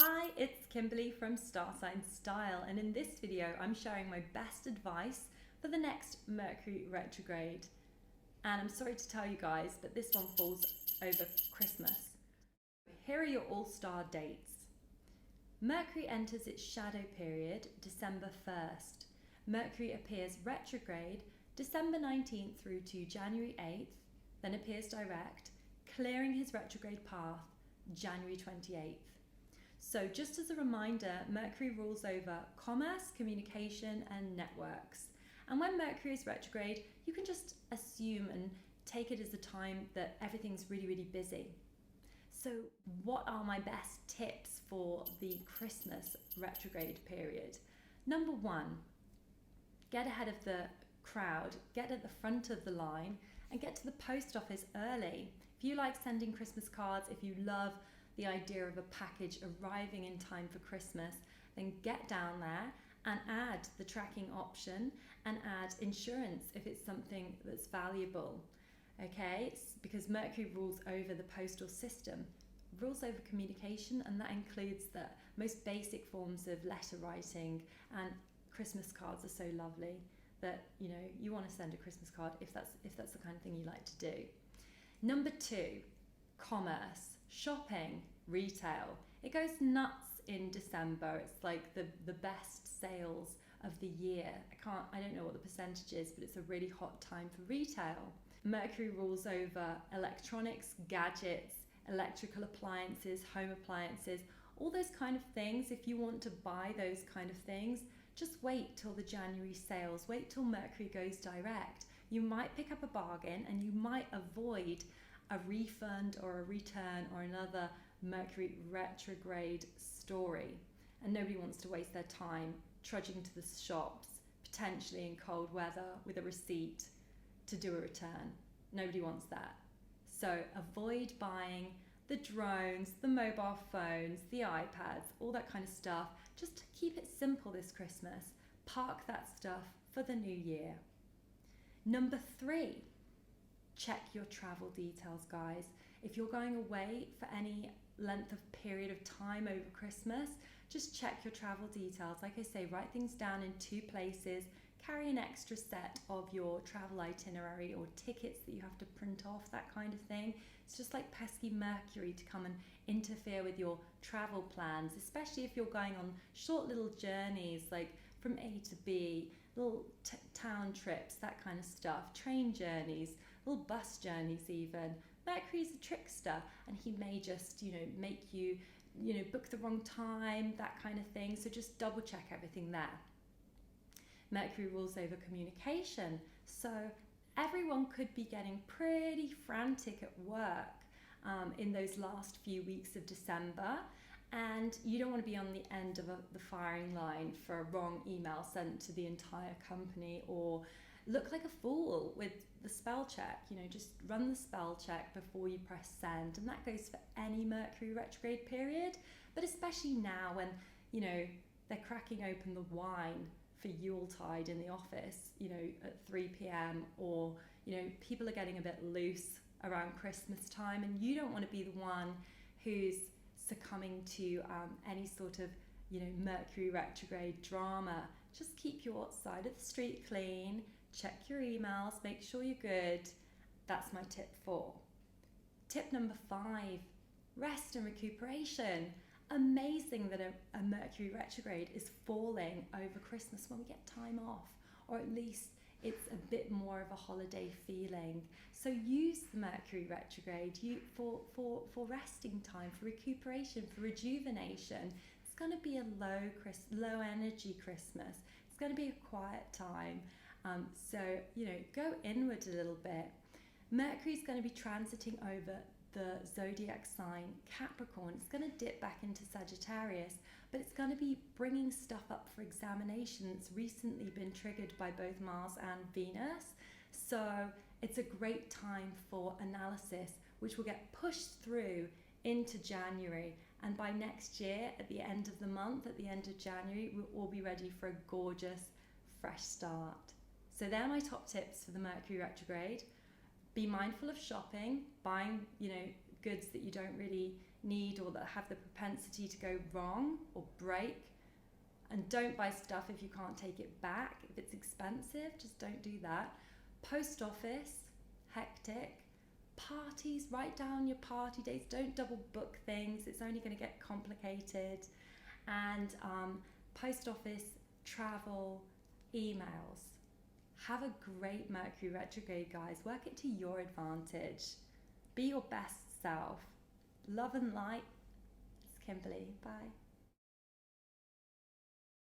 Hi, it's Kimberly from Star Sign Style, and in this video I'm sharing my best advice for the next Mercury retrograde. And I'm sorry to tell you guys, but this one falls over Christmas. Here are your all-star dates. Mercury enters its shadow period December 1st. Mercury appears retrograde December 19th through to January 8th, then appears direct, clearing his retrograde path January 28th. So just as a reminder, Mercury rules over commerce, communication and networks. And when Mercury is retrograde, you can just assume and take it as a time that everything's really, really busy. So what are my best tips for the Christmas retrograde period? Number one, get ahead of the crowd, get at the front of the line and get to the post office early. If you like sending Christmas cards, if you love the idea of a package arriving in time for Christmas, then get down there and add the tracking option and add insurance if it's something that's valuable. Okay, because Mercury rules over the postal system, rules over communication, and that includes the most basic forms of letter writing, and Christmas cards are so lovely that you want to send a Christmas card if that's the kind of thing you like to do. Number two, commerce, shopping, retail. It goes nuts in December. It's like the best sales of the year. I don't know what the percentage is, but it's a really hot time for retail. Mercury rules over electronics, gadgets, electrical appliances, home appliances, all those kind of things. If you want to buy those kind of things, just wait till the January sales. Wait till Mercury goes direct. You might pick up a bargain and you might avoid a refund or a return or another Mercury retrograde story. And nobody wants to waste their time trudging to the shops, potentially in cold weather with a receipt to do a return. Nobody wants that. So avoid buying the drones, the mobile phones, the iPads, all that kind of stuff. Just keep it simple this Christmas. Park that stuff for the new year. Number three, check your travel details, guys. If you're going away for any length of period of time over Christmas, just check your travel details. Like I say, write things down in two places. Carry an extra set of your travel itinerary or tickets that you have to print off, that kind of thing. It's just like pesky Mercury to come and interfere with your travel plans, especially if you're going on short little journeys like from A to B, little town trips, that kind of stuff, train journeys, little bus journeys even. Mercury's a trickster and he may just, make you, book the wrong time, that kind of thing. So just double check everything there. Mercury rules over communication. So everyone could be getting pretty frantic at work in those last few weeks of December. And you don't want to be on the end of the firing line for a wrong email sent to the entire company or look like a fool with the spell check. Just run the spell check before you press send. And that goes for any Mercury retrograde period, but especially now when, they're cracking open the wine for Yuletide in the office, at 3 p.m. or, people are getting a bit loose around Christmas time and you don't want to be the one who's succumbing to any sort of, Mercury retrograde drama. Just keep your side of the street clean, check your emails, make sure you're good. That's my tip 4. Tip number 5, rest and recuperation. Amazing that a Mercury retrograde is falling over Christmas when we get time off, or at least it's a bit more of a holiday feeling. So use the Mercury retrograde for resting time, for recuperation, for rejuvenation. It's going to be a low energy Christmas. It's going to be a quiet time. So go inward a little bit. Mercury's going to be transiting over the zodiac sign Capricorn. It's going to dip back into Sagittarius, but it's going to be bringing stuff up for examination that's recently been triggered by both Mars and Venus. So it's a great time for analysis, which will get pushed through into January. And by next year, at the end of the month, at the end of January, we'll all be ready for a gorgeous, fresh start. So they're my top tips for the Mercury retrograde. Be mindful of shopping, buying, goods that you don't really need or that have the propensity to go wrong or break. And don't buy stuff if you can't take it back. If it's expensive, just don't do that. Post office, hectic. Parties, write down your party dates. Don't double book things. It's only going to get complicated. And post office, travel, emails. Have a great Mercury retrograde, guys. Work it to your advantage. Be your best self. Love and light. It's Kimberly. Bye.